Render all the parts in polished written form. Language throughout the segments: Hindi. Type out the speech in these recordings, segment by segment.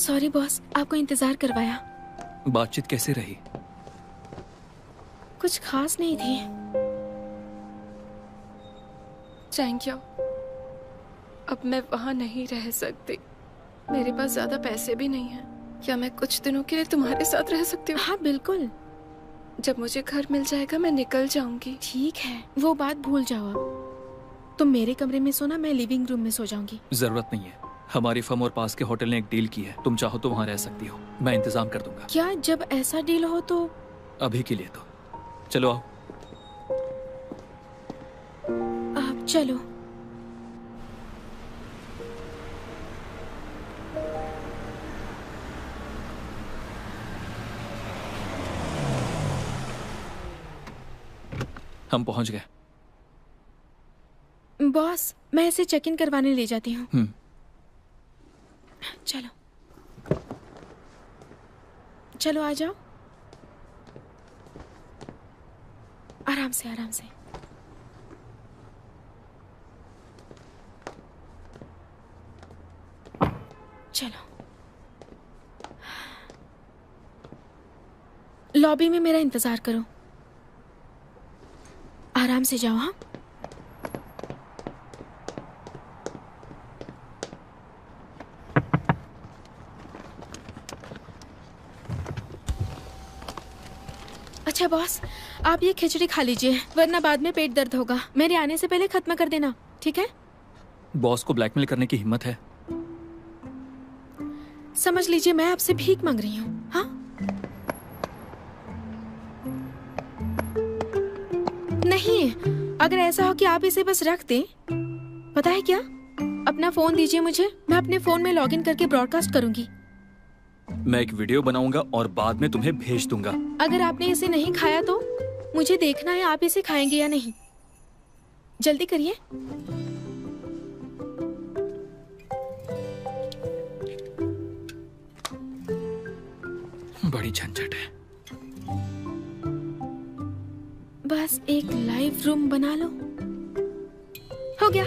सॉरी बॉस, आपको इंतजार करवाया। बातचीत कैसे रही? कुछ खास नहीं थी। Thank you. अब मैं वहां नहीं रह सकती। मेरे पास ज्यादा पैसे भी नहीं हैं। क्या मैं कुछ दिनों के लिए तुम्हारे साथ रह सकती हूँ? हाँ बिल्कुल। जब मुझे घर मिल जाएगा मैं निकल जाऊंगी। ठीक है, वो बात भूल जाओ अब। तुम मेरे कमरे में सोना, मैं लिविंग रूम में सो जाऊंगी। जरूरत नहीं है, हमारी फर्म और पास के होटल ने एक डील की है। तुम चाहो तो वहाँ रह सकती हो, मैं इंतजाम कर दूंगा। क्या जब ऐसा डील हो तो? अभी के लिए तो चलो आओ। आप चलो। हम पहुंच गए। बॉस, मैं इसे चेक इन करवाने ले जाती हूँ। चलो चलो, आ जाओ। आराम से आराम से। चलो, लॉबी में मेरा इंतजार करो। आराम से जाओ। हाँ, अच्छा बॉस, आप ये खिचड़ी खा लीजिए, वरना बाद में पेट दर्द होगा। मेरे आने से पहले खत्म कर देना, ठीक है? बॉस को ब्लैकमेल करने की हिम्मत है? समझ लीजिए मैं आपसे भीख मांग रही हूँ। हाँ, नहीं, अगर ऐसा हो कि आप इसे बस रख दें, पता है क्या, अपना फोन दीजिए मुझे, मैं अपने फोन में लॉगिन करके ब्रॉडकास्ट करूंगी। मैं एक वीडियो बनाऊंगा और बाद में तुम्हें भेज दूंगा। अगर आपने इसे नहीं खाया तो मुझे देखना है आप इसे खाएंगे या नहीं। जल्दी करिए। बड़ी झंझट है। बस एक लाइव रूम बना लो, हो गया।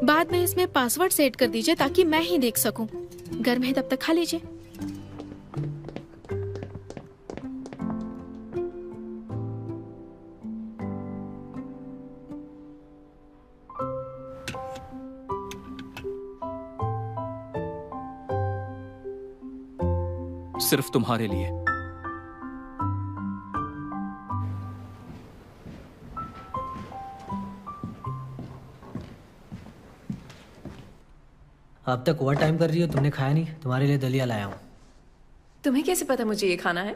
बाद में इसमें पासवर्ड सेट कर दीजिए ताकि मैं ही देख सकूं। गर्म है तब तक खा लीजिए। सिर्फ तुम्हारे लिए। अब तक ओवर टाइम कर रही हो, तुमने खाया नहीं। तुम्हारे लिए दलिया लाया हूँ। तुम्हें कैसे पता मुझे ये खाना है?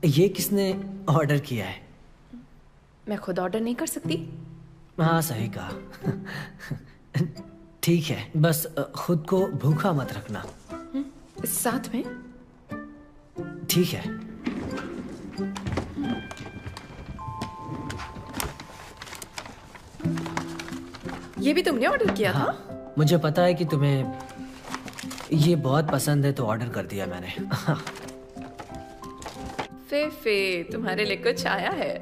ये किसने ऑर्डर किया है? मैं खुद ऑर्डर नहीं कर सकती? हाँ सही कहा। ठीक है, बस खुद को भूखा मत रखना। साथ में? ठीक है। ये भी तुमने ऑर्डर किया था? मुझे पता है कि तुम्हें ये बहुत पसंद है तो ऑर्डर कर दिया मैंने। फे तुम्हारे लिए कुछ आया है।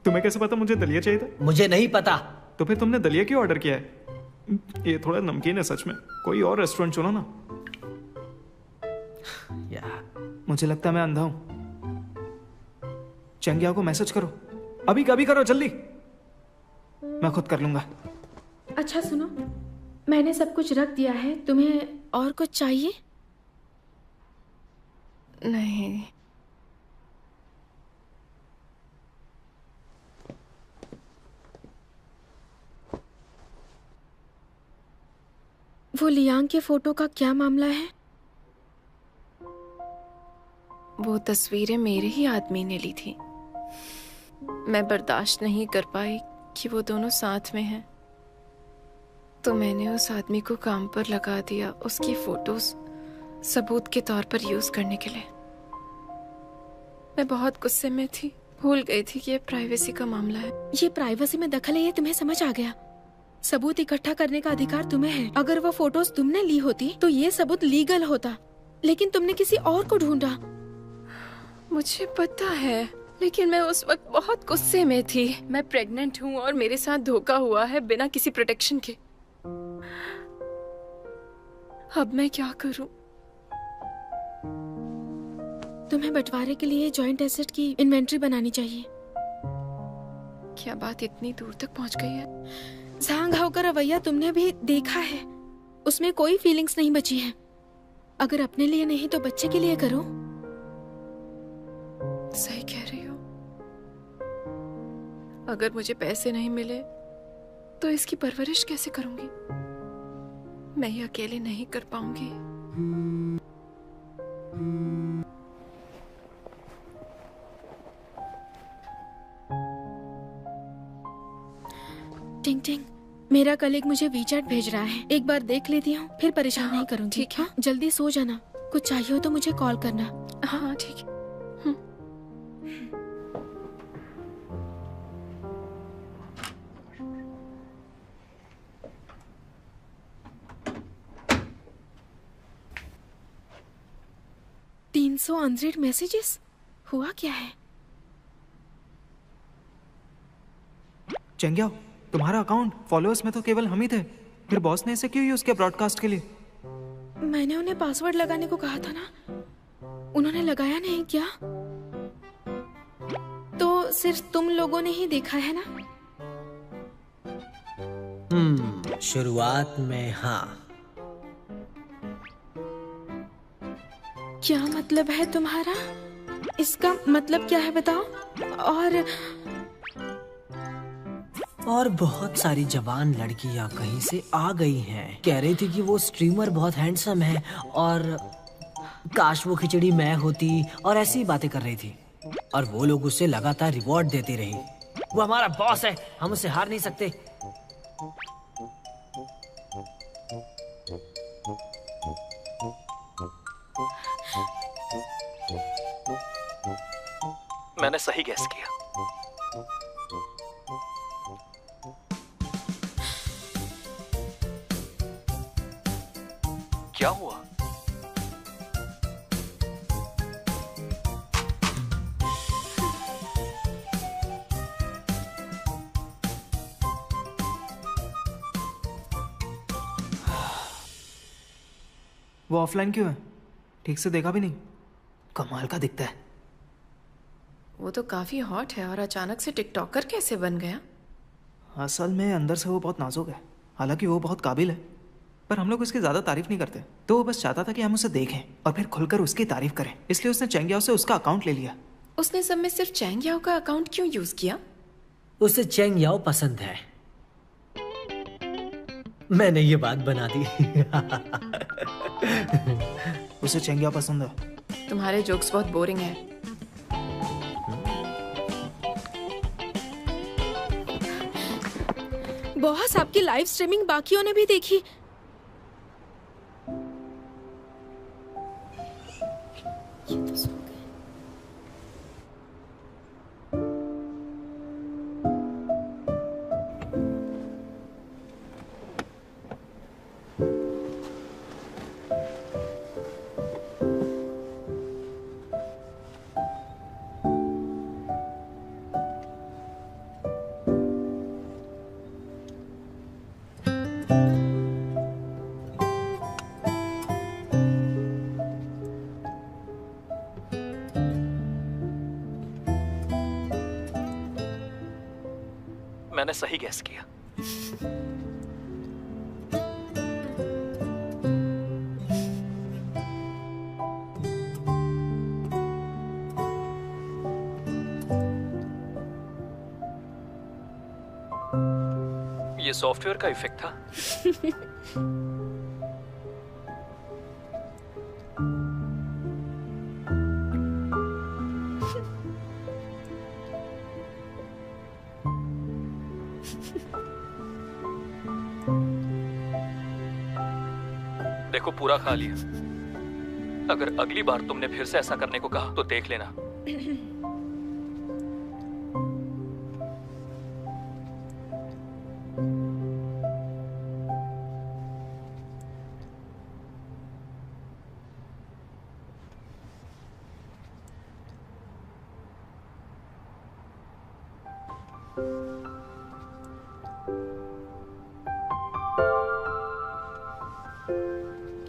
तुम्हें कैसे पता मुझे दलिया चाहिए था? मुझे नहीं पता। तो फिर तुमने दलिया क्यों ऑर्डर किया है? ये थोड़ा नमकीन है सच में। कोई और रेस्टोरेंट चुनो ना। मुझे लगता है मैं अंधा हूं। चंगिया को मैसेज करो, अभी कभी करो, जल्दी। मैं खुद कर लूंगा। अच्छा सुनो, मैंने सब कुछ रख दिया है, तुम्हें और कुछ चाहिए? नहीं। वो लियांग के फोटो का क्या मामला है? वो तस्वीरें मेरे ही आदमी ने ली थी। मैं बर्दाश्त नहीं कर पाई कि वो दोनों साथ में हैं, तो मैंने उस आदमी को काम पर लगा दिया, उसकी फोटोज सबूत के तौर पर यूज करने के लिए। मैं बहुत गुस्से में थी, भूल गई थी कि ये प्राइवेसी का मामला है। ये प्राइवेसी में दखल है, ये तुम्हें समझ आ गया। सबूत इकट्ठा करने का अधिकार तुम्हें है। अगर वो फोटोज तुमने ली होती तो ये सबूत लीगल होता, लेकिन तुमने किसी और को ढूंढा। मुझे पता है, लेकिन मैं उस वक्त बहुत गुस्से में थी। मैं प्रेग्नेंट हूँ और मेरे साथ धोखा हुआ है बिना किसी प्रोटेक्शन के। अब मैं क्या करूँ? तुम्हें बंटवारे के लिए जॉइंट एसेट की इन्वेंट्री बनानी चाहिए। क्या बात इतनी दूर तक पहुँच गई है? झांग हाउ का रवैया तुमने भी देखा है, उसमें कोई फीलिंग्स नहीं बची है। अगर अपने लिए नहीं तो बच्चे के लिए करो। सही कह रही हो। अगर मुझे पैसे नहीं मिले तो इसकी परवरिश कैसे करूंगी? मैं ये अकेले नहीं कर पाऊंगी। टिंग टिंग, मेरा कलीग मुझे वीचैट भेज रहा है, एक बार देख लेती हूँ, फिर परेशान नहीं करूंगी। ठीक है। जल्दी सो जाना, कुछ चाहिए हो तो मुझे कॉल करना। हाँ ठीक है। सौ अनरीड मैसेजेस, हुआ क्या है? चेंग्याओ, तुम्हारा अकाउंट फॉलोअर्स में तो केवल हम ही थे, फिर बॉस ने इसे क्यों यूज किया ब्रॉडकास्ट के लिए? मैंने उन्हें पासवर्ड लगाने को कहा था ना, उन्होंने लगाया नहीं क्या? तो सिर्फ तुम लोगों ने ही देखा है ना? शुरुआत में हाँ। क्या मतलब है तुम्हारा? इसका मतलब क्या है बताओ? और बहुत सारी जवान लड़कियां कहीं से आ गई हैं, कह रही थी कि वो स्ट्रीमर बहुत हैंडसम है और काश वो खिचड़ी मैं होती, और ऐसी ही बातें कर रही थी। और वो लोग उसे लगातार रिवॉर्ड देती रही। वो हमारा बॉस है, हम उससे हार नहीं सकते। मैंने सही गैस किया। क्या हुआ? वो ऑफलाइन क्यों है? ठीक से देखा भी नहीं। कमाल का दिखता है। वो तो काफी हॉट है और अचानक से टिकटॉकर कैसे बन गया? असल में अंदर से वो बहुत नाजुक है। हालांकि वो बहुत काबिल है, पर हम लोग उसकी ज्यादा तारीफ नहीं करते। तो वो बस चाहता था कि हम उसे देखें और फिर खुलकर उसकी तारीफ करें, इसलिए उसने चेंग्याओ से उसका अकाउंट ले लिया। उसने सब में सिर्फ चेंग्याओ का अकाउंट क्यों यूज किया? उसे चेंग्याओ पसंद है। मैंने ये बात बना दी। उसे चेंग्याओ पसंद है। तुम्हारे जोक्स बहुत बोरिंग है। बॉस, आपकी लाइव स्ट्रीमिंग बाकियों ने भी देखी। ये तो सो गए। मैंने सही गैस किया। ये सॉफ्टवेयर का इफेक्ट था। देखो, पूरा खा लिया। अगर अगली बार तुमने फिर से ऐसा करने को कहा तो देख लेना।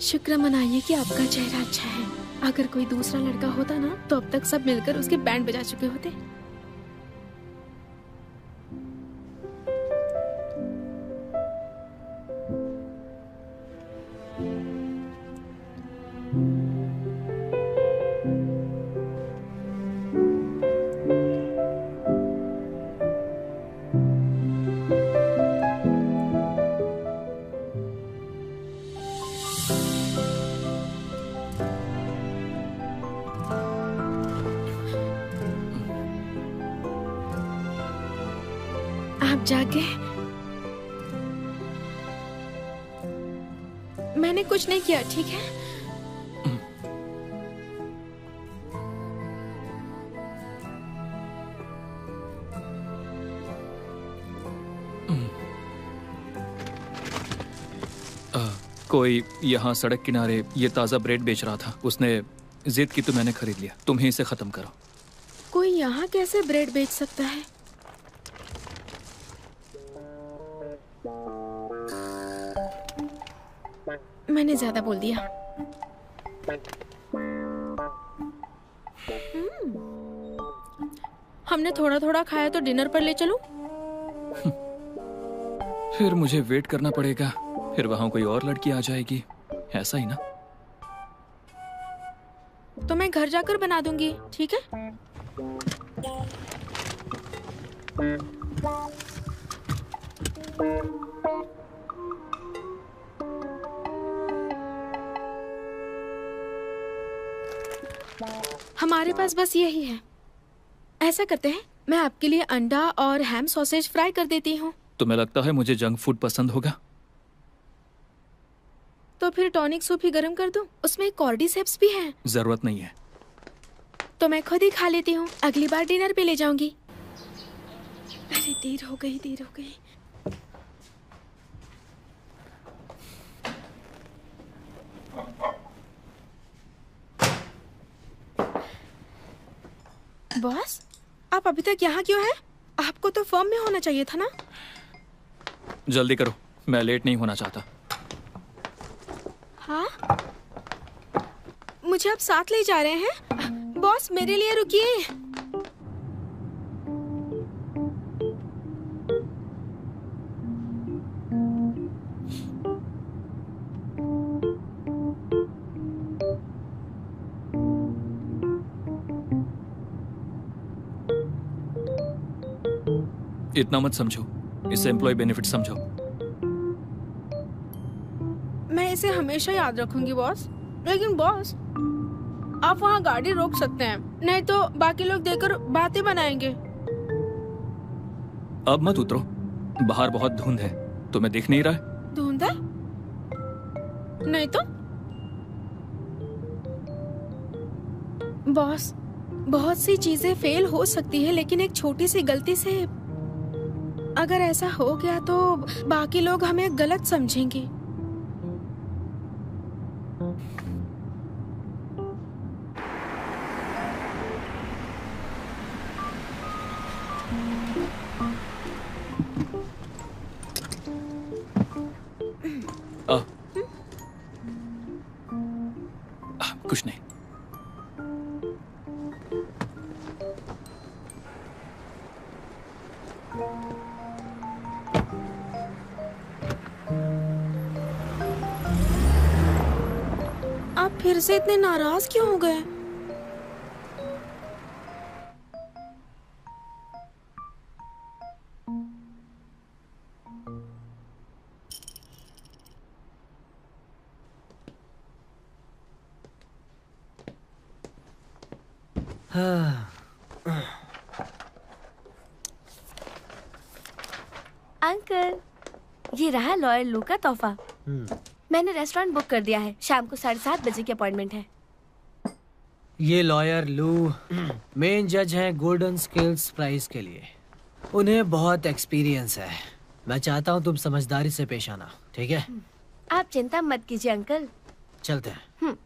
शुक्र मनाइए कि आपका चेहरा अच्छा है। अगर कोई दूसरा लड़का होता ना तो अब तक सब मिलकर उसके बैंड बजा चुके होते। आप जागे? मैंने कुछ नहीं किया, ठीक है? कोई यहाँ सड़क किनारे ये ताज़ा ब्रेड बेच रहा था। उसने जिद की तो मैंने खरीद लिया। तुम ही इसे ख़त्म करो। कोई यहाँ कैसे ब्रेड बेच सकता है? मैंने ज्यादा बोल दिया। हमने थोड़ा थोड़ा खाया तो डिनर पर ले चलूं? फिर मुझे वेट करना पड़ेगा, फिर वहां कोई और लड़की आ जाएगी, ऐसा ही ना? तो मैं घर जाकर बना दूंगी, ठीक है? हमारे पास बस यही है। ऐसा करते हैं, मैं आपके लिए अंडा और हैम सॉसेज फ्राई कर देती हूँ। तुम्हें लगता है मुझे जंक फूड पसंद होगा? तो फिर टॉनिक सूप ही गर्म कर दूं? उसमें कॉर्डिसेप्स भी है। जरूरत नहीं है। तो मैं खुद ही खा लेती हूँ। अगली बार डिनर पे ले जाऊंगी। अरे देर हो गई, देर हो गई। बॉस, आप अभी तक यहाँ क्यों हैं? आपको तो फर्म में होना चाहिए था ना? जल्दी करो, मैं लेट नहीं होना चाहता। हाँ? मुझे आप साथ ले जा रहे हैं? बॉस, मेरे लिए रुकिए। इतना मत समझो, इसे एम्प्लॉय बेनिफिट समझो। मैं इसे हमेशा याद रखूंगी बॉस। लेकिन बॉस, आप वहाँ गाड़ी रोक सकते हैं, नहीं तो बाकी लोग देखकर बातें बनाएंगे। अब मत उतरो, बाहर बहुत धुंध है। तुम्हें दिख नहीं रहा है? धुंध है? नहीं तो। बॉस, बहुत सी चीजें फेल हो सकती है, लेकिन एक छोटी सी गलती से अगर ऐसा हो गया तो बाकी लोग हमें गलत समझेंगे। कुछ नहीं। आप फिर से इतने नाराज क्यों हो गए? अंकल, ये रहा लॉयर लू का तोहफा। मैंने रेस्टोरेंट बुक कर दिया है। शाम को 7:30 बजे की अपॉइंटमेंट है। ये लॉयर लू मेन जज हैं गोल्डन स्केल्स प्राइज के लिए। उन्हें बहुत एक्सपीरियंस है। मैं चाहता हूँ तुम समझदारी से पेश आना, ठीक है? आप चिंता मत कीजिए अंकल। चलते हैं।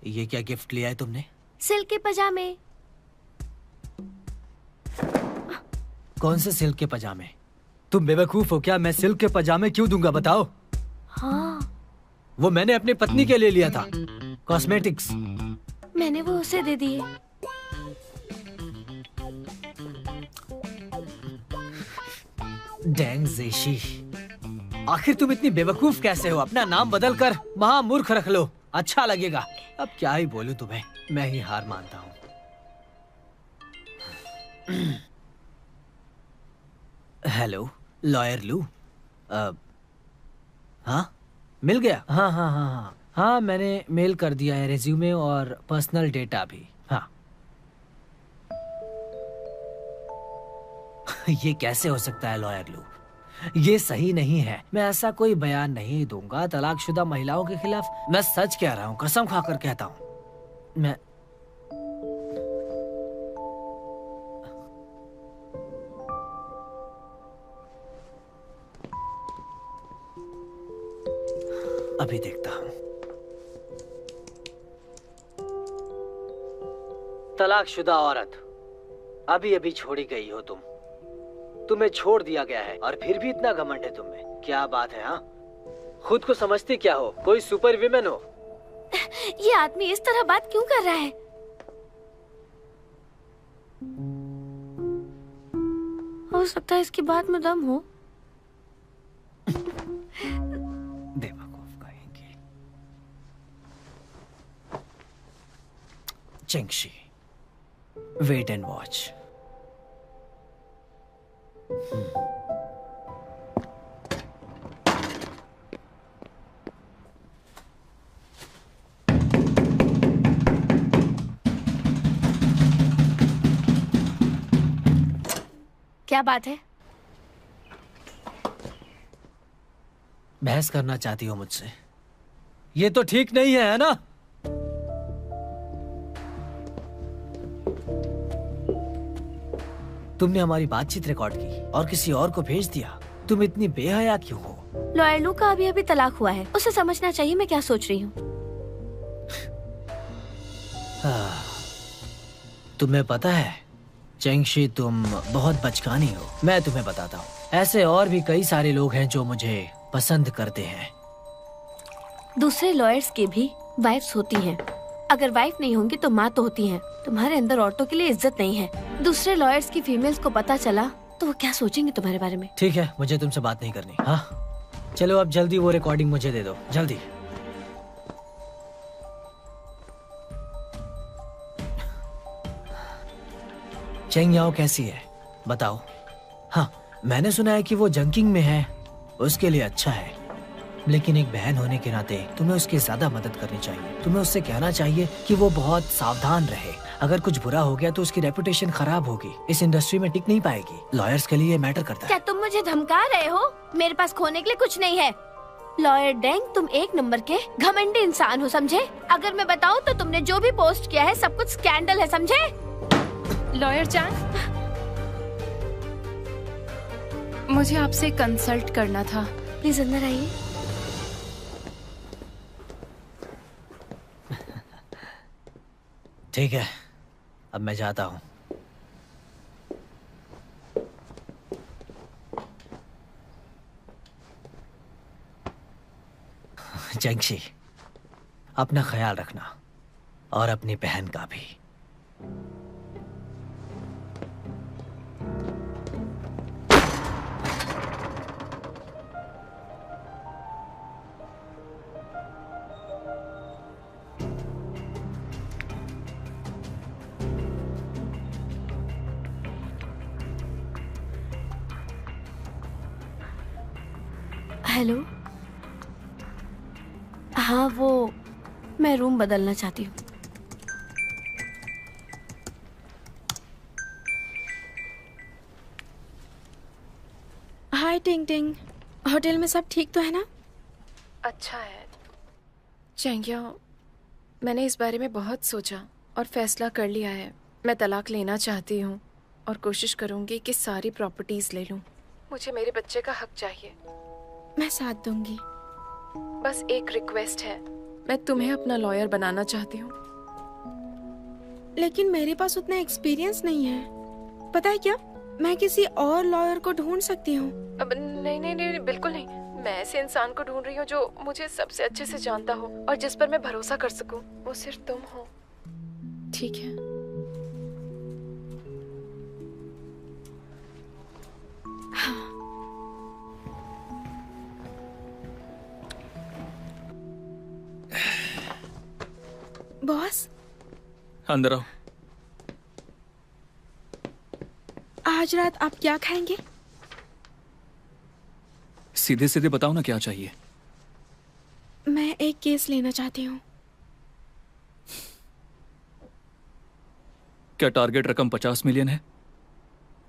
ये क्या गिफ्ट लिया है तुमने? सिल्क के पजामे। कौन से सिल्क के पजामे? तुम बेवकूफ हो क्या? मैं सिल्क के पजामे क्यों दूंगा बताओ? हाँ, वो मैंने अपनी पत्नी के लिए लिया था, कॉस्मेटिक्स। मैंने वो उसे दे दिए। डैंग जेशी, आखिर तुम इतनी बेवकूफ कैसे हो? अपना नाम बदल कर महामूर्ख रख लो, अच्छा लगेगा। अब क्या ही बोलूं तुम्हें, मैं ही हार मानता हूँ। हेलो लॉयर लू। हाँ मिल गया? हाँ हाँ हाँ हाँ हाँ, मैंने मेल कर दिया है रेज्यूमे और पर्सनल डेटा भी। हाँ ये कैसे हो सकता है लॉयर लू? ये सही नहीं है। मैं ऐसा कोई बयान नहीं दूंगा तलाकशुदा महिलाओं के खिलाफ। मैं सच कह रहा हूँ, कसम खाकर कहता हूँ। मैं अभी देखता हूँ। तलाकशुदा औरत, अभी अभी छोड़ी गई हो तुम। तुम्हें छोड़ दिया गया है और फिर भी इतना घमंड है तुम में। क्या बात है? हाँ, खुद को समझती क्या हो? कोई सुपर विमेन हो? ये आदमी इस तरह बात क्यों कर रहा है? हो सकता है इसकी बात में दम हो। बेवकूफ कहेंगे। चेंगशी, वेट एंड वॉच। क्या बात है? बहस करना चाहती हो मुझसे? ये तो ठीक नहीं है ना? तुमने हमारी बातचीत रिकॉर्ड की और किसी और को भेज दिया। तुम इतनी बेहया क्यों हो? लॉयर लू का अभी अभी तलाक हुआ है, उसे समझना चाहिए मैं क्या सोच रही हूँ। तुम्हें पता है चेंगशी, तुम बहुत बचकानी हो। मैं तुम्हें बताता हूँ, ऐसे और भी कई सारे लोग हैं जो मुझे पसंद करते हैं। दूसरे लॉयर्स की भी वाइफ्स होती हैं। अगर वाइफ नहीं होंगी तो माँ तो होती हैं। तुम्हारे अंदर औरतों के लिए इज्जत नहीं है। दूसरे लॉयर्स की फीमेल्स को पता चला तो वो क्या सोचेंगे तुम्हारे बारे में? ठीक है, मुझे तुमसे बात नहीं करनी। हाँ चलो अब जल्दी वो रिकॉर्डिंग मुझे दे दो, जल्दी। चेंग याओ कैसी है बताओ? हाँ मैंने सुना है कि वो जंकिंग में है, उसके लिए अच्छा है। लेकिन एक बहन होने के नाते तुम्हें उसकी ज्यादा मदद करनी चाहिए। तुम्हें उससे कहना चाहिए कि वो बहुत सावधान रहे। अगर कुछ बुरा हो गया तो उसकी रेपुटेशन खराब होगी, इस इंडस्ट्री में टिक नहीं पाएगी। लॉयर्स के लिए मैटर करता है। क्या तुम मुझे धमका रहे हो? मेरे पास खोने के लिए कुछ नहीं है। लॉयर डेंग, तुम एक नंबर के घमंडी इंसान हो, समझे? अगर मैं बताऊं तो तुमने जो भी पोस्ट किया है सब कुछ स्कैंडल है, समझे? लॉयर जान, मुझे आपसे कंसल्ट करना था। प्लीज अंदर आइए। ठीक है, अब मैं जाता हूँ। चेंगशी, अपना ख्याल रखना और अपनी बहन का भी। हेलो। हाँ वो मैं रूम बदलना चाहती हूँ। हाय टिंग टिंग, होटल में सब ठीक तो है ना? अच्छा है चेंगिया, मैंने इस बारे में बहुत सोचा और फैसला कर लिया है। मैं तलाक लेना चाहती हूँ और कोशिश करूँगी कि सारी प्रॉपर्टीज ले लूँ। मुझे मेरे बच्चे का हक चाहिए। मैं साथ दूंगी। बस एक रिक्वेस्ट है, मैं तुम्हें अपना लॉयर बनाना चाहती हूँ। लेकिन मेरे पास उतना एक्सपीरियंस नहीं है। पता है क्या, मैं किसी और लॉयर को ढूंढ सकती हूँ। अब नहीं नहीं नहीं, बिल्कुल नहीं। मैं ऐसे इंसान को ढूंढ रही हूँ जो मुझे सबसे अच्छे से जानता हो और जिस पर मैं भरोसा कर सकूं। वो सिर्फ तुम हो, ठीक है? बॉस, अंदर आओ। आज रात आप क्या खाएंगे? सीधे सीधे बताओ ना क्या चाहिए। मैं एक केस लेना चाहती हूँ। क्या टारगेट रकम 50 मिलियन है?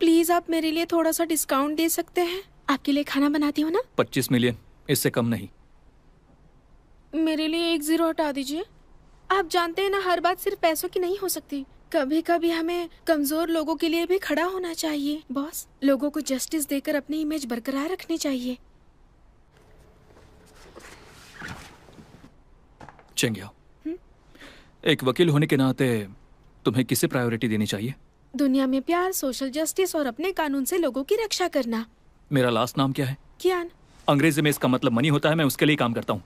प्लीज आप मेरे लिए थोड़ा सा डिस्काउंट दे सकते हैं? आपके लिए खाना बनाती हूँ ना। 25 मिलियन, इससे कम नहीं। मेरे लिए 1 0 हटा दीजिए। आप जानते हैं ना, हर बात सिर्फ पैसों की नहीं हो सकती। कभी कभी हमें कमजोर लोगों के लिए भी खड़ा होना चाहिए बॉस। लोगों को जस्टिस देकर अपनी इमेज बरकरार रखनी चाहिए। चेंगियाओ, एक वकील होने के नाते तुम्हें किसे प्रायोरिटी देनी चाहिए? दुनिया में प्यार, सोशल जस्टिस और अपने कानून से लोगों की रक्षा करना। मेरा लास्ट नाम क्या है? कियान। अंग्रेजी में इसका मतलब मनी होता है। मैं उसके लिए काम करता हूँ।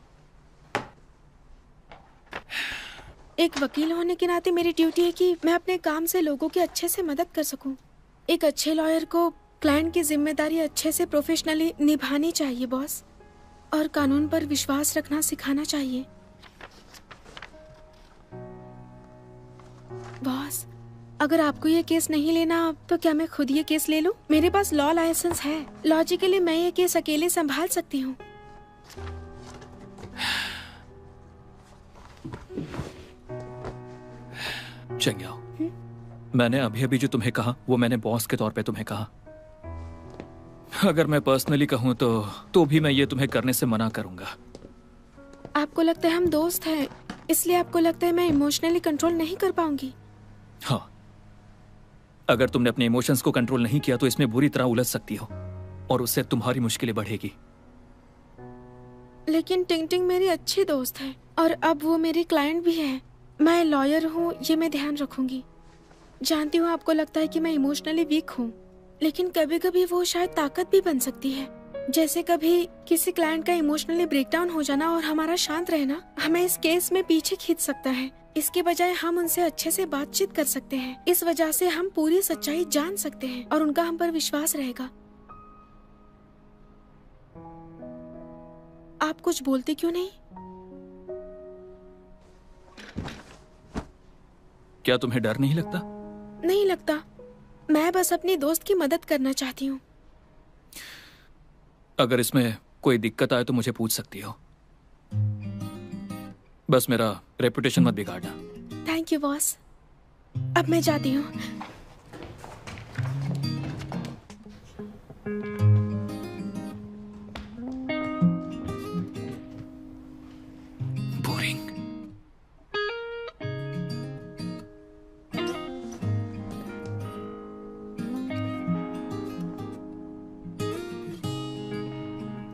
एक वकील होने के नाते मेरी ड्यूटी है कि मैं अपने काम से लोगों की अच्छे से मदद कर सकूं। एक अच्छे लॉयर को क्लाइंट की जिम्मेदारी अच्छे से प्रोफेशनली निभानी चाहिए बॉस, और कानून पर विश्वास रखना सिखाना चाहिए। बॉस, अगर आपको ये केस नहीं लेना तो क्या मैं खुद ये केस ले लूं? मेरे पास लॉ लाइसेंस है। लॉजिकली मैं ये केस अकेले संभाल सकती हूँ। चेंगियाओ, मैंने अभी अभी जो तुम्हें कहा वो मैंने बॉस के तौर पे तुम्हें कहा। अगर मैं पर्सनली कहूँ तो भी मैं ये तुम्हें करने से मना करूंगा। आपको लगता है हम दोस्त हैं, इसलिए आपको लगता है मैं इमोशनली कंट्रोल नहीं कर पाऊंगी? हाँ, अगर तुमने अपने इमोशंस को कंट्रोल नहीं किया तो इसमें बुरी तरह उलझ सकती हो और उससे तुम्हारी मुश्किलें बढ़ेगी। लेकिन टिंग टिंग मेरी अच्छी दोस्त है और अब वो मेरी क्लाइंट भी है। मैं लॉयर हूँ, ये मैं ध्यान रखूंगी। जानती हूँ आपको लगता है कि मैं इमोशनली वीक हूँ, लेकिन कभी कभी वो शायद ताकत भी बन सकती है। जैसे कभी किसी क्लाइंट का इमोशनली ब्रेकडाउन हो जाना और हमारा शांत रहना हमें इस केस में पीछे खींच सकता है। इसके बजाय हम उनसे अच्छे से बातचीत कर सकते हैं। इस वजह से हम पूरी सच्चाई जान सकते हैं और उनका हम पर विश्वास रहेगा। आप कुछ बोलते क्यों नहीं? क्या तुम्हें डर नहीं लगता? नहीं लगता। मैं बस अपनी दोस्त की मदद करना चाहती हूँ। अगर इसमें कोई दिक्कत आए तो मुझे पूछ सकती हो। बस मेरा रेपुटेशन मत बिगाड़ना। Thank you boss. अब मैं जाती हूँ। बोरिंग।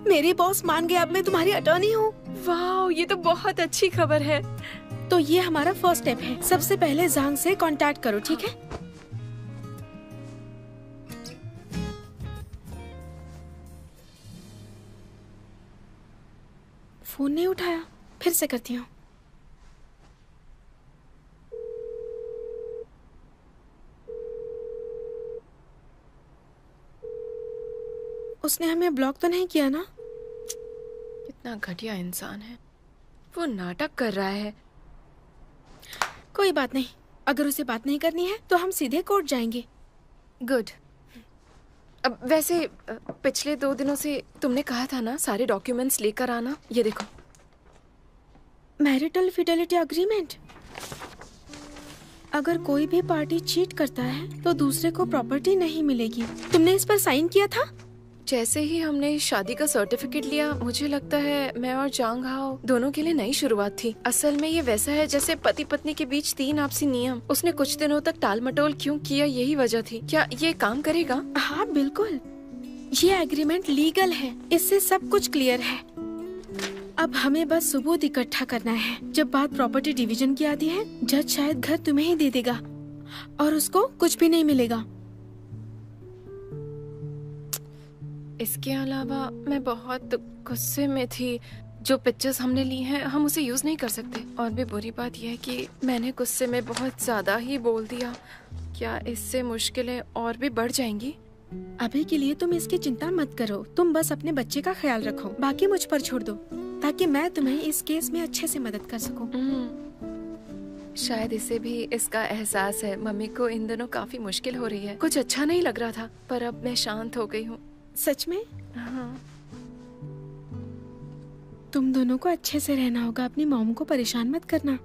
मेरी बॉस मान गए, अब मैं तुम्हारी अटॉर्नी हूँ। वाह, ये तो बहुत अच्छी खबर है। तो ये हमारा फर्स्ट स्टेप है। सबसे पहले जांग से कांटेक्ट करो, ठीक है? फोन नहीं उठाया, फिर से करती हूँ। उसने हमें ब्लॉक तो नहीं किया ना? कितना घटिया इंसान है। वो नाटक कर रहा है। कोई बात नहीं, अगर उसे बात नहीं करनी है तो हम सीधे कोर्ट जाएंगे। गुड। अब वैसे पिछले 2 दिनों से तुमने कहा था ना सारे डॉक्यूमेंट्स लेकर आना। ये देखो। Marital Fidelity agreement. अगर कोई भी पार्टी चीट करता है तो दूसरे को प्रॉपर्टी नहीं मिलेगी। तुमने इस पर साइन किया था? जैसे ही हमने शादी का सर्टिफिकेट लिया, मुझे लगता है मैं और जांग हाओ दोनों के लिए नई शुरुआत थी। असल में ये वैसा है जैसे पति पत्नी के बीच 3 आपसी नियम। उसने कुछ दिनों तक टाल मटोल क्यों किया, यही वजह थी। क्या ये काम करेगा? हाँ बिल्कुल, ये एग्रीमेंट लीगल है। इससे सब कुछ क्लियर है। अब हमें बस सबूत इकट्ठा करना है। जब बात प्रॉपर्टी डिवीजन की आती है, जज शायद घर तुम्हें ही दे देगा और उसको कुछ भी नहीं मिलेगा। इसके अलावा मैं बहुत गुस्से में थी। जो पिक्चर्स हमने ली हैं हम उसे यूज नहीं कर सकते। और भी बुरी बात यह है कि मैंने गुस्से में बहुत ज्यादा ही बोल दिया। क्या इससे मुश्किलें और भी बढ़ जाएंगी? अभी के लिए तुम इसकी चिंता मत करो। तुम बस अपने बच्चे का ख्याल रखो, बाकी मुझ पर छोड़ दो, ताकि मैं तुम्हें इस केस में अच्छे से मदद कर सकूं। शायद इसे भी इसका एहसास है। मम्मी को इन दिनों काफी मुश्किल हो रही है। कुछ अच्छा नहीं लग रहा था, पर अब मैं शांत हो गई हूँ। सच में? हाँ। तुम दोनों को अच्छे से रहना होगा। अपनी मॉम को परेशान मत करना।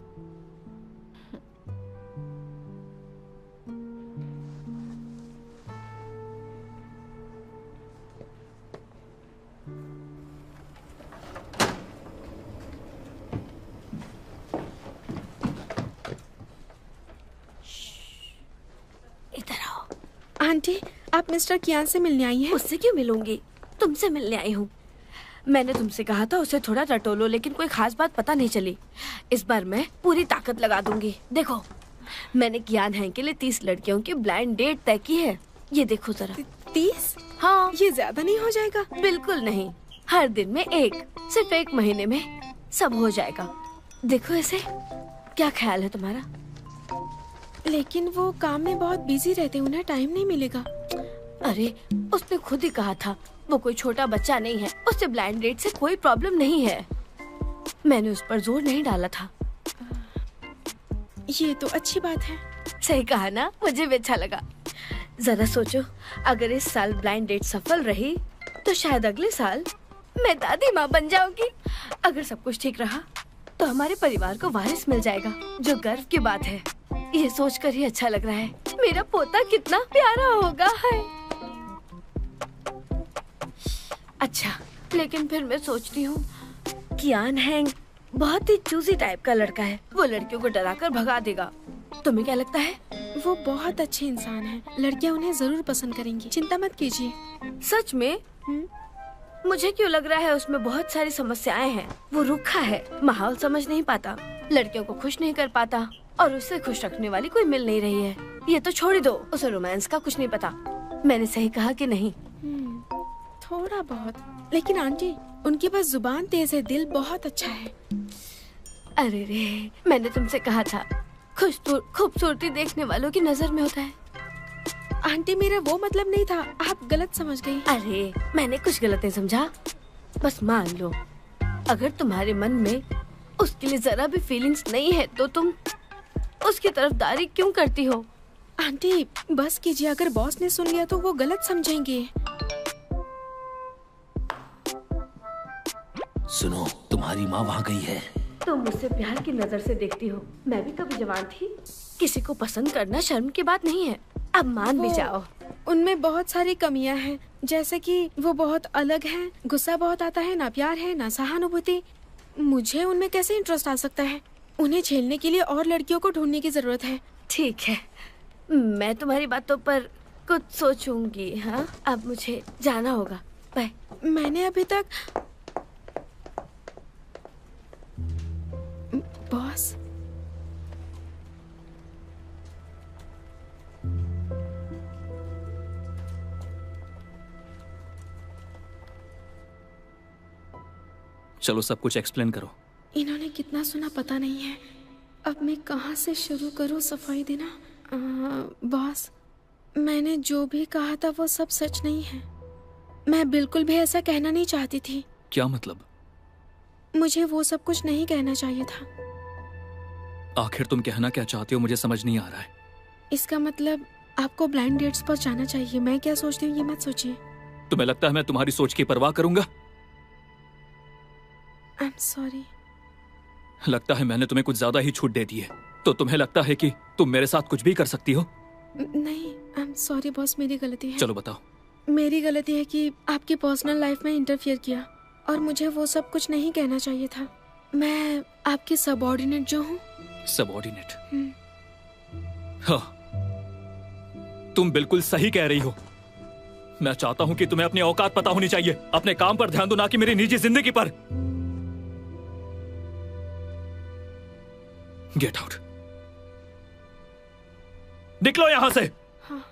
आंटी, आप मिस्टर कियान से मिलने आई हैं? उससे क्यों मिलूंगी? तुमसे मिलने आई हूँ। मैंने तुमसे कहा था उसे थोड़ा रटोलो, लेकिन कोई खास बात पता नहीं चली। इस बार मैं पूरी ताकत लगा दूंगी। देखो, मैंने कियान हैंग के लिए 30 लड़कियों की ब्लाइंड डेट तय की है। ये देखो जरा। 30? हाँ। ये ज्यादा नहीं हो जाएगा? बिल्कुल नहीं। हर दिन में एक, सिर्फ 1 महीने में सब हो जाएगा। देखो ऐसे। क्या ख्याल है तुम्हारा? लेकिन वो काम में बहुत बिजी रहते हैं, उन्हें टाइम नहीं मिलेगा। अरे, उसने खुद ही कहा था वो कोई छोटा बच्चा नहीं है। उसे ब्लाइंड डेट से कोई प्रॉब्लम नहीं है। मैंने उस पर जोर नहीं डाला था। ये तो अच्छी बात है। सही कहा ना? मुझे भी अच्छा लगा। जरा सोचो, अगर इस साल ब्लाइंड डेट सफल रही तो शायद अगले साल मैं दादी माँ बन जाऊंगी। अगर सब कुछ ठीक रहा तो हमारे परिवार को वारिस मिल जाएगा, जो गर्व की बात है। ये सोचकर ही अच्छा लग रहा है। मेरा पोता कितना प्यारा होगा है। अच्छा, लेकिन फिर मैं सोचती हूँ कियान हैंग बहुत ही चूजी टाइप का लड़का है। वो लड़कियों को डराकर भगा देगा। तुम्हें क्या लगता है? वो बहुत अच्छे इंसान हैं। लड़कियां उन्हें जरूर पसंद करेंगी, चिंता मत कीजिए। सच में? मुझे क्यों लग रहा है उसमें बहुत सारी समस्याएं हैं। वो रूखा है, माहौल समझ नहीं पाता, लड़कियों को खुश नहीं कर पाता, और उसे खुश रखने वाली कोई मिल नहीं रही है। ये तो छोड़ दो, उसे रोमांस का कुछ नहीं पता। मैंने सही कहा कि नहीं? थोड़ा बहुत। लेकिन आंटी, उनके पास जुबान तेज है, दिल बहुत अच्छा है। अरे रे, मैंने तुमसे कहा था खूबसूरती देखने वालों की नजर में होता है। आंटी, मेरा वो मतलब नहीं था, आप गलत समझ गई। अरे, मैंने कुछ गलत नहीं समझा। बस मान लो, अगर तुम्हारे मन में उसके लिए जरा भी फीलिंग्स नहीं है तो तुम उसकी तरफदारी क्यों करती हो? आंटी, बस कीजिए। अगर बॉस ने सुन लिया तो वो गलत समझेंगे। सुनो, तुम्हारी माँ वहाँ गई है। तुम मुझसे प्यार की नजर से देखती हो। मैं भी कभी जवान थी। किसी को पसंद करना शर्म की बात नहीं है। अब मान भी जाओ। उनमें बहुत सारी कमियां हैं, जैसे कि वो बहुत अलग हैं, गुस्सा बहुत आता है, ना प्यार है ना सहानुभूति। मुझे उनमें कैसे इंटरेस्ट आ सकता है? उन्हें झेलने के लिए और लड़कियों को ढूंढने की जरूरत है। ठीक है, मैं तुम्हारी बातों पर कुछ सोचूंगी। हाँ, अब मुझे जाना होगा। बाय। मैंने अभी तक बॉस, चलो सब कुछ एक्सप्लेन करो। इन्होंने कितना सुना पता नहीं है। अब मैं कहाँ से शुरू करूँ सफाई देना? बॉस, मैंने जो भी कहा था वो सब सच नहीं है। मैं बिल्कुल भी ऐसा कहना नहीं चाहती थी। क्या मतलब? मुझे वो सब कुछ नहीं कहना चाहिए था। आखिर तुम कहना क्या चाहते हो मुझे समझ नहीं आ रहा है। इसका मतलब आपको ब्लाइंड डेट्स पर जाना चाहिए। मैं क्या सोचती हूँ ये मत सोचिए। तुम्हें लगता है मैं तुम्हारी सोच की परवाह करूंगा? I am sorry. लगता है मैंने तुम्हें कुछ ज्यादा ही छूट दे दी है। तो तुम्हें लगता है कि तुम मेरे साथ कुछ भी कर सकती हो? नहीं, आई एम सॉरी बॉस, मेरी गलती है। चलो बताओ। मेरी गलती है कि आपकी पर्सनल लाइफ में इंटरफियर किया, और मुझे वो सब कुछ नहीं कहना चाहिए था। मैं आपकी सबऑर्डिनेट जो हूँ। सबऑर्डिनेट? हाँ, तुम बिल्कुल सही कह रही हो। मैं चाहता हूं कि तुम्हें अपनी औकात पता होनी चाहिए। अपने काम पर ध्यान दो, ना कि मेरी निजी जिंदगी पर। Get out. निकलो यहां से। हाँ।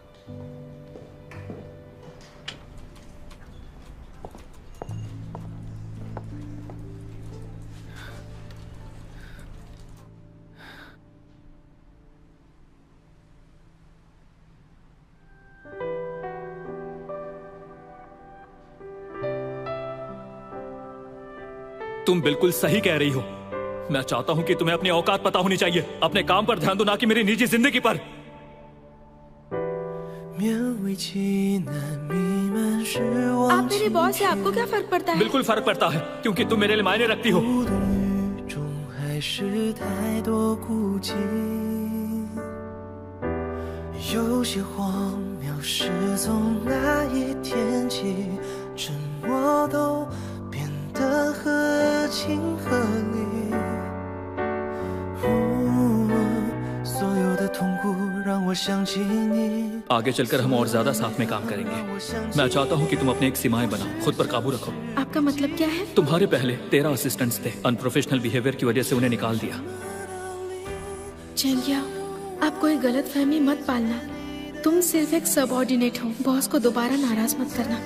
तुम बिल्कुल सही कह रही हो। मैं चाहता हूं कि तुम्हें अपनी औकात पता होनी चाहिए। अपने काम पर ध्यान दो, ना कि मेरी निजी जिंदगी पर। आप मेरे बॉस हैं, आपको क्या फर्क पड़ता है? बिल्कुल फर्क पड़ता है, क्योंकि तुम मेरे लिए मायने रखती हो। 有些荒谬是从那一天起，沉默都变得合情合理。所有的痛苦让我想起你。 आगे चलकर हम और ज्यादा साथ में काम करेंगे। मैं चाहता हूँ कि तुम अपने एक सीमाएं बनाओ, खुद पर काबू रखो। आपका मतलब क्या है? तुम्हारे पहले 13 असिस्टेंट्स थे। अनप्रोफेशनल बिहेवियर की वजह से उन्हें निकाल दिया। चेंगिया, आप कोई गलत फहमी मत पालना। तुम सिर्फ एक सबऑर्डिनेट हो। बॉस को दोबारा नाराज मत करना।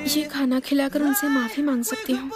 ये खाना खिलाकर उनसे माफी मांग सकती हूँ।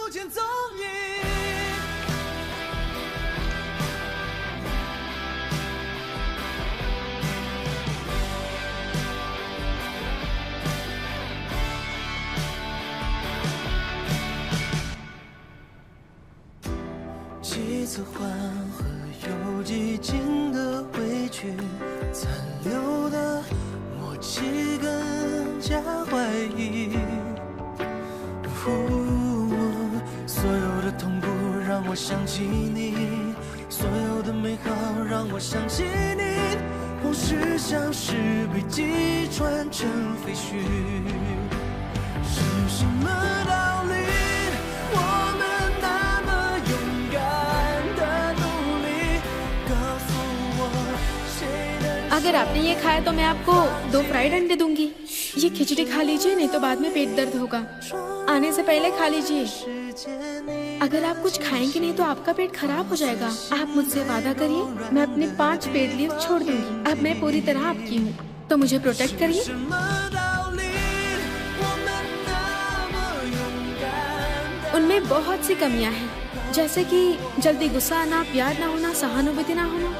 अगर आपने ये खाया तो मैं आपको 2 फ्राइड अंडे दूंगी। ये खिचड़ी खा लीजिए, नहीं तो बाद में पेट दर्द होगा। आने से पहले खा लीजिए। अगर आप कुछ खाएंगे नहीं तो आपका पेट खराब हो जाएगा। आप मुझसे वादा करिए, मैं अपने 5 पेड लीव छोड़ दूंगी। अब मैं पूरी तरह आपकी हूँ, तो मुझे प्रोटेक्ट करिए। उनमें बहुत सी कमियां हैं, जैसे कि जल्दी गुस्सा आना, प्यार ना होना, सहानुभूति ना होना।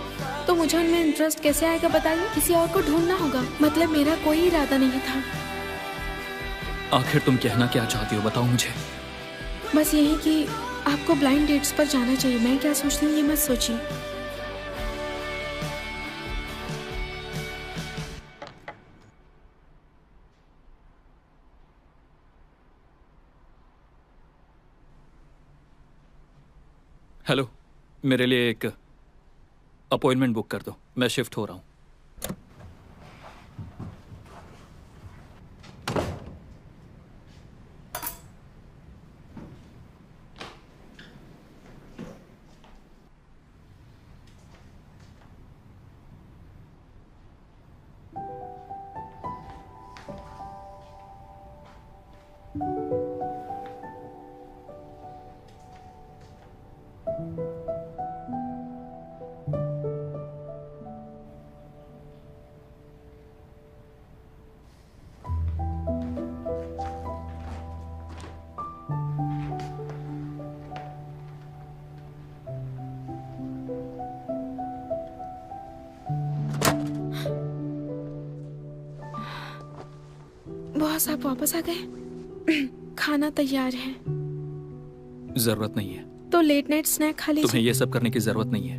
तो मुझे उनमें इंटरेस्ट कैसे आएगा बताइए? किसी और को ढूंढना होगा। मतलब मेरा कोई इरादा नहीं था। आखिर तुम कहना क्या चाहती हो, बताओ मुझे। बस यही कि आपको ब्लाइंड डेट्स पर जाना चाहिए। मैं क्या सोचती हूँ ये मत सोचिए। हेलो, मेरे लिए एक अपॉइंटमेंट बुक कर दो। मैं शिफ्ट हो रहा हूँ। बॉस, आप वापस आ गए? खाना तैयार है। जरूरत नहीं है। तो लेट नाइट स्नैक खा लीजिए। तुम्हें ये सब करने की जरूरत नहीं है।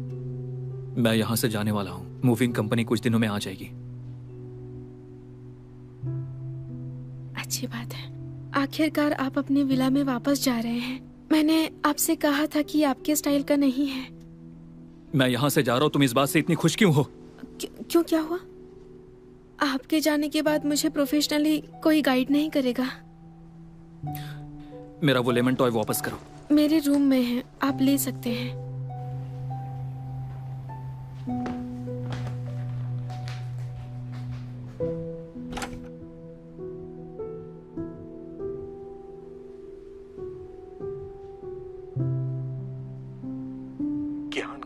मैं यहाँ से जाने वाला हूँ। मूविंग कंपनी कुछ दिनों में आ जाएगी। अच्छी बात है। आखिरकार आप अपने विला में वापस जा रहे हैं। मैंने आपसे कहा था कि आपके स्टाइल का नहीं है। मैं यहाँ से जा रहा हूँ, तुम इस बात से इतनी खुश क्यों हो? क्यों, क्या हुआ? आपके जाने के बाद मुझे प्रोफेशनली कोई गाइड नहीं करेगा। मेरा वो लेमन टॉय वापस करो। मेरे रूम में है, आप ले सकते हैं।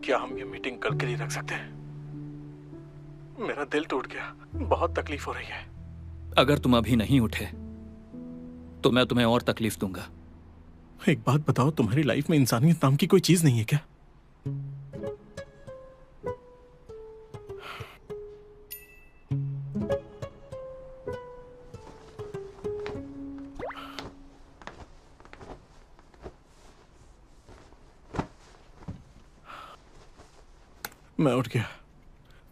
क्या हम ये मीटिंग कल के लिए रख सकते हैं? मेरा दिल टूट गया, बहुत तकलीफ हो रही है। अगर तुम अभी नहीं उठे तो मैं तुम्हें और तकलीफ दूंगा। एक बात बताओ, तुम्हारी लाइफ में इंसानियत नाम की कोई चीज नहीं है क्या? मैं उठ गया,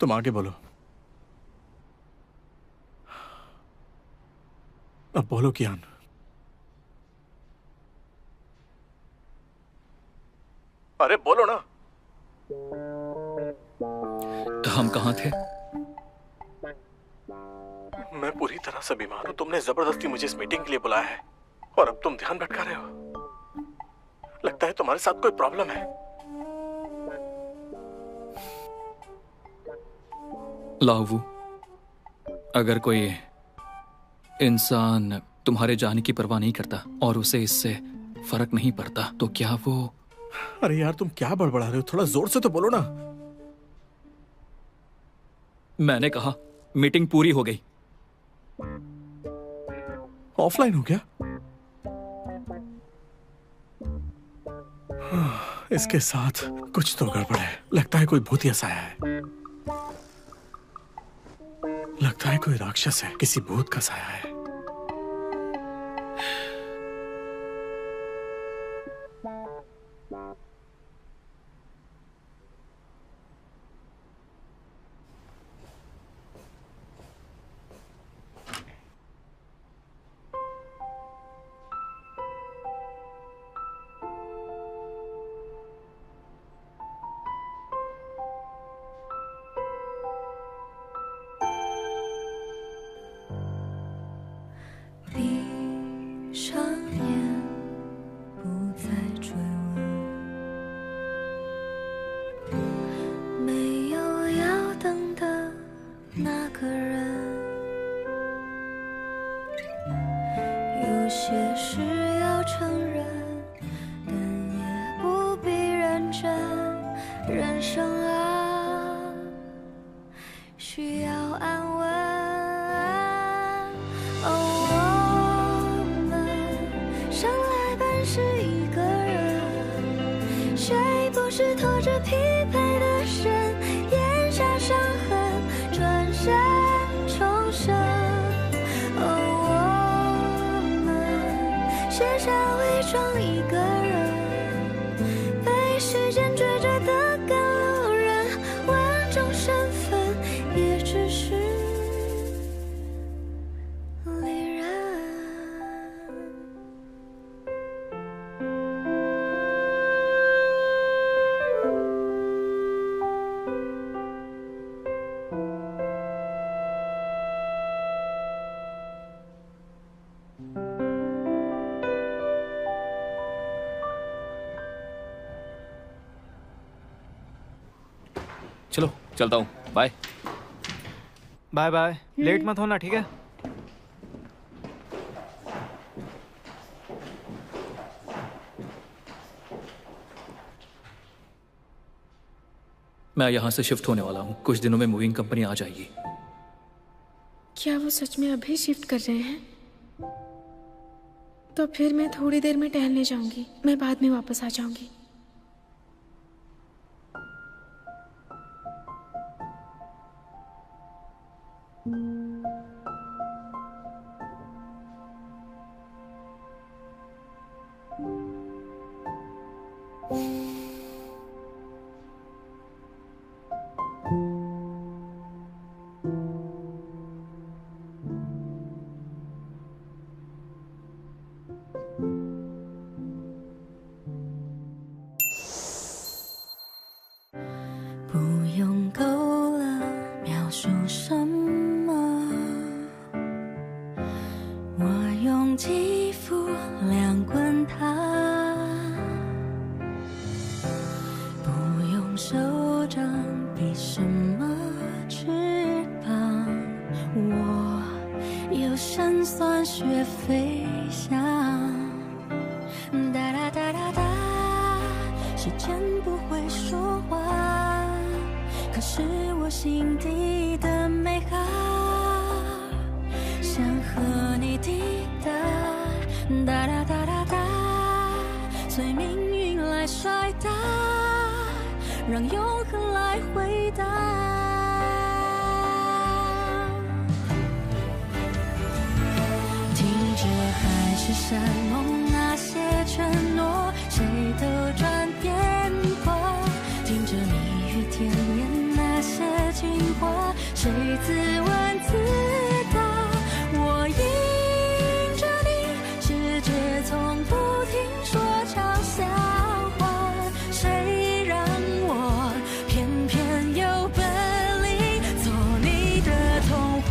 तुम आगे बोलो। अब बोलो कियान। अरे बोलो ना। हम कहाँ थे? मैं पूरी तरह से बीमार हूं। तुमने जबरदस्ती मुझे इस मीटिंग के लिए बुलाया है और अब तुम ध्यान भटका रहे हो। लगता है तुम्हारे साथ कोई प्रॉब्लम है। लावू, अगर कोई इंसान तुम्हारे जाने की परवाह नहीं करता और उसे इससे फर्क नहीं पड़ता तो क्या वो... अरे यार, तुम क्या बड़बड़ा रहे हो? थोड़ा जोर से तो बोलो ना। मैंने कहा मीटिंग पूरी हो गई। ऑफलाइन हो गया? इसके साथ कुछ तो गड़बड़ है। लगता है कोई भूतिया साया है। लगता है कोई राक्षस है, किसी भूत का साया है। चलो चलता हूँ। Bye bye bye. लेट मत होना, ठीक है? मैं यहाँ से शिफ्ट होने वाला हूँ। कुछ दिनों में मूविंग कंपनी आ जाएगी। क्या वो सच में अभी शिफ्ट कर रहे हैं? तो फिर मैं थोड़ी देर में टहलने जाऊंगी। मैं बाद में वापस आ जाऊंगी। 随命运来甩带，让永恒来回答。听着海誓山盟那些承诺，谁都转变过。听着蜜语甜言那些情话，谁自问自答。我迎着你，世界从不停说场笑话，谁让我偏偏有本领做你的童话。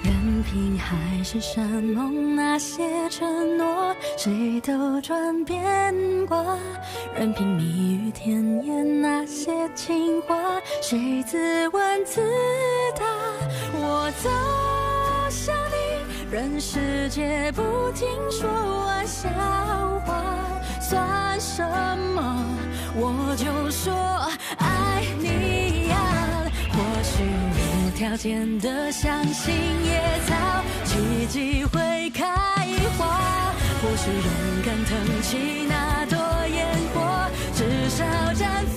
任凭海誓山盟那些承诺，谁都转变过。任凭蜜语甜言那些情话，谁自问自答。我走向你，任世界不停说玩笑话，算什么？我就说爱你呀。或许无条件的相信野草奇迹会开花，或许勇敢腾起那朵烟火，至少绽放。